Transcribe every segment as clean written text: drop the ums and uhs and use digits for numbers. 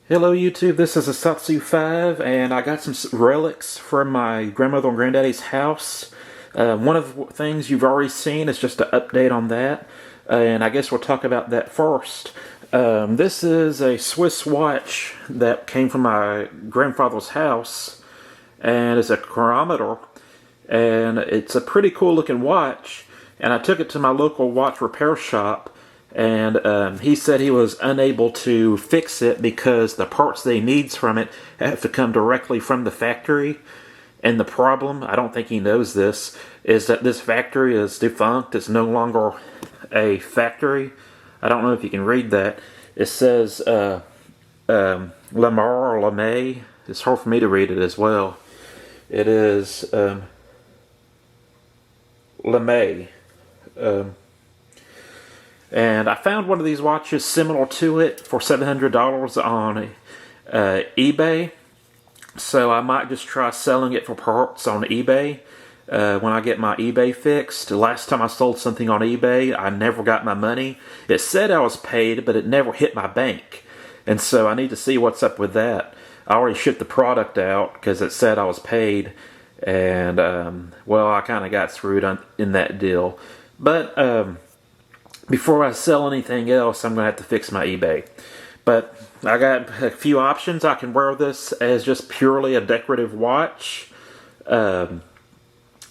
Hello YouTube, this is Asatsu 5 and I got some relics from my grandmother and granddaddy's house. One of the things you've already seen is just an update on that, and I guess we'll talk about that first. This is a Swiss watch that came from my grandfather's house, and it's a chronometer, and it's a pretty cool looking watch, and I took it to my local watch repair shop. And he said he was unable to fix it because the parts that he needs from it have to come directly from the factory. And the problem, I don't think he knows this, is that this factory is defunct. It's no longer a factory. I don't know if you can read that. It says Lamar or Lamay. It's hard for me to read it as well. It is Lamay. And I found one of these watches similar to it for $700 on eBay. So I might just try selling it for parts on eBay when I get my eBay fixed. The last time I sold something on eBay, I never got my money. It said I was paid, but it never hit my bank. And so I need to see what's up with that. I already shipped the product out because it said I was paid. And, well, I kind of got screwed in that deal. But, before I sell anything else, I'm going to have to fix my eBay. But I got a few options. I can wear this as just purely a decorative watch. Or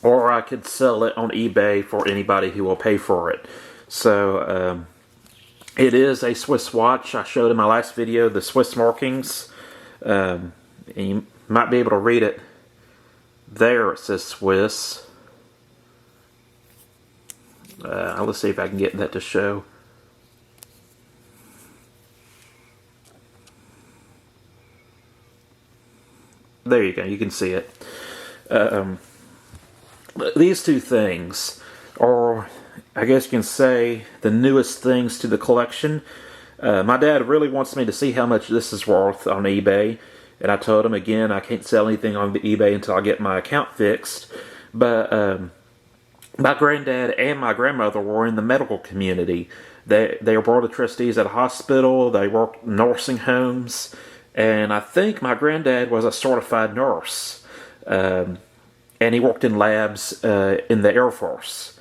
I could sell it on eBay for anybody who will pay for it. So, it is a Swiss watch. I showed in my last video the Swiss markings. And you might be able to read it. There it says Swiss. Let's see if I can get that to show. There you go, you can see it. These two things are, I guess you can say, the newest things to the collection. My dad really wants me to see how much this is worth on eBay. And I told him, again, I can't sell anything on eBay until I get my account fixed. But, my granddad and my grandmother were in the medical community. They were board of trustees at a hospital. They worked in nursing homes. And I think my granddad was a certified nurse. And he worked in labs in the Air Force.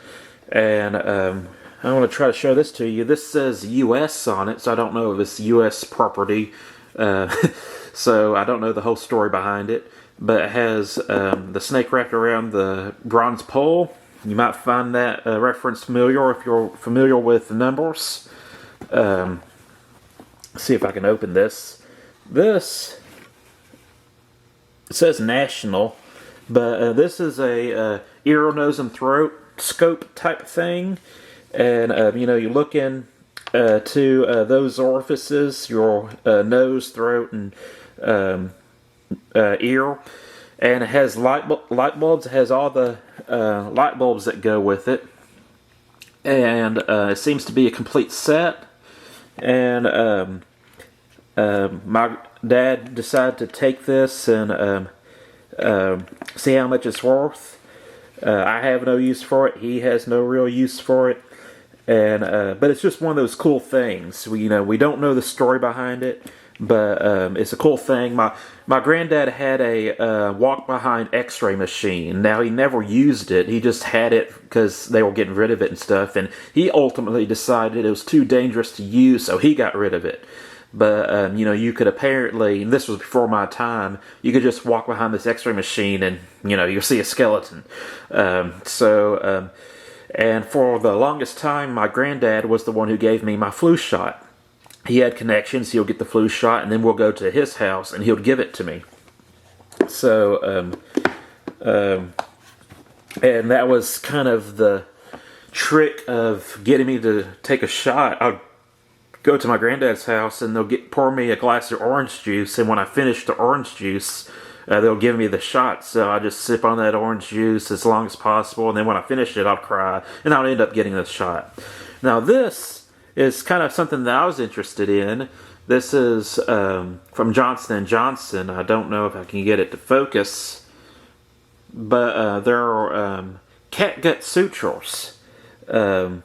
And I want to try to show this to you. This says U.S. on it, so I don't know if it's U.S. property. So I don't know the whole story behind it. But it has the snake wrapped around the bronze pole. You might find that reference familiar if you're familiar with the numbers. See if I can open this. This, it says national, but this is a ear, nose, and throat scope type thing. And, you look in to those orifices, your nose, throat, and ear. And it has light bulbs. It has all the light bulbs that go with it. And it seems to be a complete set. And my dad decided to take this and see how much it's worth. I have no use for it. He has no real use for it. And but it's just one of those cool things. We don't know the story behind it. But it's a cool thing. My granddad had a walk-behind x-ray machine. Now, he never used it. He just had it because they were getting rid of it and stuff. And he ultimately decided it was too dangerous to use, so he got rid of it. But, you could apparently, and this was before my time, you could just walk behind this x-ray machine and, you'll see a skeleton. And for the longest time, my granddad was the one who gave me my flu shot. He had connections. He'll get the flu shot, and then we'll go to his house, and he'll give it to me. So, and that was kind of the trick of getting me to take a shot. I'll go to my granddad's house, and they'll pour me a glass of orange juice, and when I finish the orange juice, they'll give me the shot. So I just sip on that orange juice as long as possible, and then when I finish it, I'll cry, and I'll end up getting the shot. Now this is kind of something that I was interested in. This is from Johnson & Johnson. I don't know if I can get it to focus, but there are catgut sutures. Or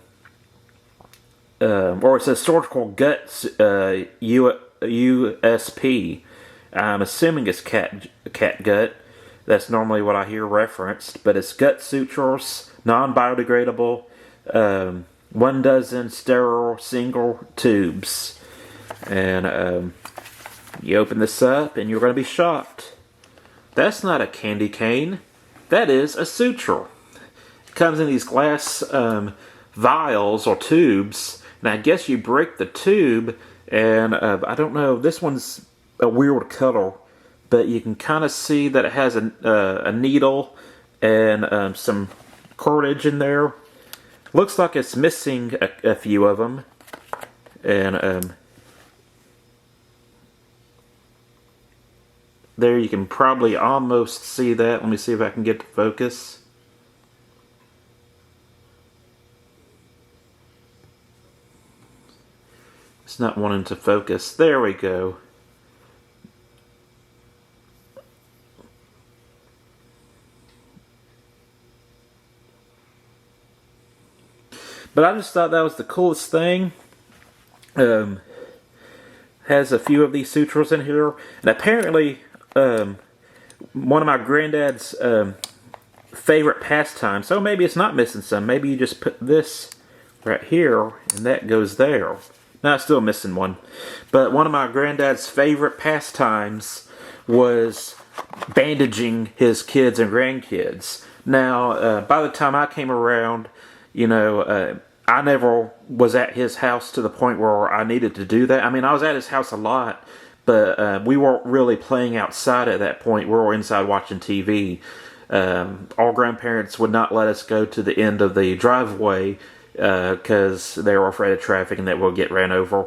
it says surgical gut USP. I'm assuming it's cat gut. That's normally what I hear referenced, but it's gut sutures, non-biodegradable, 1 dozen sterile single tubes. And you open this up and you're going to be shocked. That's not a candy cane. That is a suture. It comes in these glass vials or tubes, and I guess you break the tube, and I don't know, this one's a weird color, but you can kind of see that it has a needle and some cordage in there. Looks like it's missing a few of them, and there you can probably almost see that. Let me see if I can get to focus. It's not wanting to focus. There we go. But I just thought that was the coolest thing. Has a few of these sutures in here. And apparently, one of my granddad's favorite pastimes, so maybe it's not missing some. Maybe you just put this right here, and that goes there. Now, it's still missing one. But one of my granddad's favorite pastimes was bandaging his kids and grandkids. Now, by the time I came around, you know, I never was at his house to the point where I needed to do that. I mean, I was at his house a lot, but we weren't really playing outside at that point. We were inside watching TV. Our grandparents would not let us go to the end of the driveway because they were afraid of traffic and that we'll get ran over.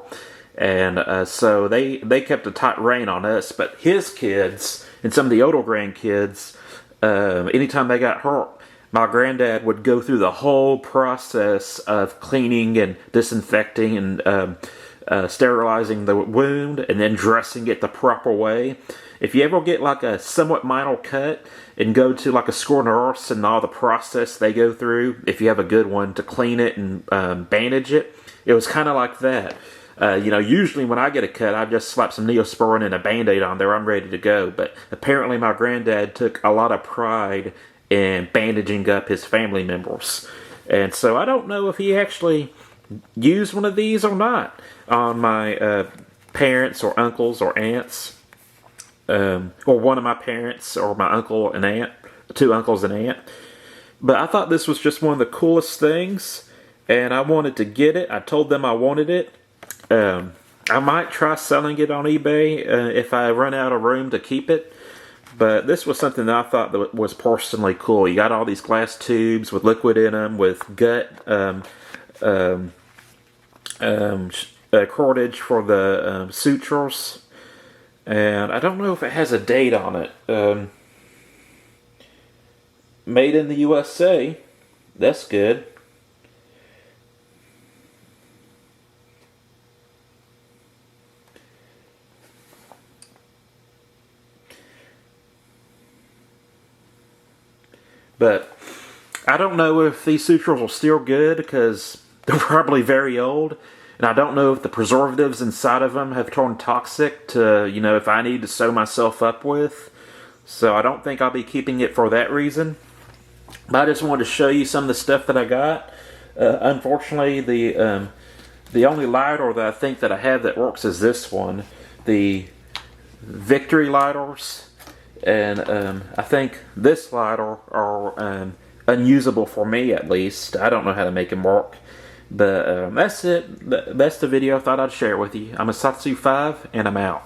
And so they kept a tight rein on us. But his kids and some of the older grandkids, anytime they got hurt, my granddad would go through the whole process of cleaning and disinfecting and sterilizing the wound and then dressing it the proper way. If you ever get like a somewhat minor cut and go to like a school nurse and all the process they go through, if you have a good one, to clean it and bandage it, it was kind of like that. You know, usually when I get a cut, I just slap some Neosporin and a Band-Aid on there. I'm ready to go. But apparently my granddad took a lot of pride in bandaging up his family members. And so I don't know if he actually used one of these or not on my parents or uncles or aunts. Or one of my parents or my uncle and aunt. 2 uncles and aunt. But I thought this was just one of the coolest things. And I wanted to get it. I told them I wanted it. I might try selling it on eBay if I run out of room to keep it. But this was something that I thought that was personally cool. You got all these glass tubes with liquid in them, with gut cordage for the sutures. And I don't know if it has a date on it. Made in the USA. That's good. But I don't know if these sutures are still good because they're probably very old. And I don't know if the preservatives inside of them have turned toxic to, you know, if I need to sew myself up with. So I don't think I'll be keeping it for that reason. But I just wanted to show you some of the stuff that I got. Unfortunately, the only lighter that I think that I have that works is this one. The Victory lighters. And I think this lighter are unusable for me, at least. I don't know how to make them work. But that's it. That's the video I thought I'd share with you. I'm a Satsu5, and I'm out.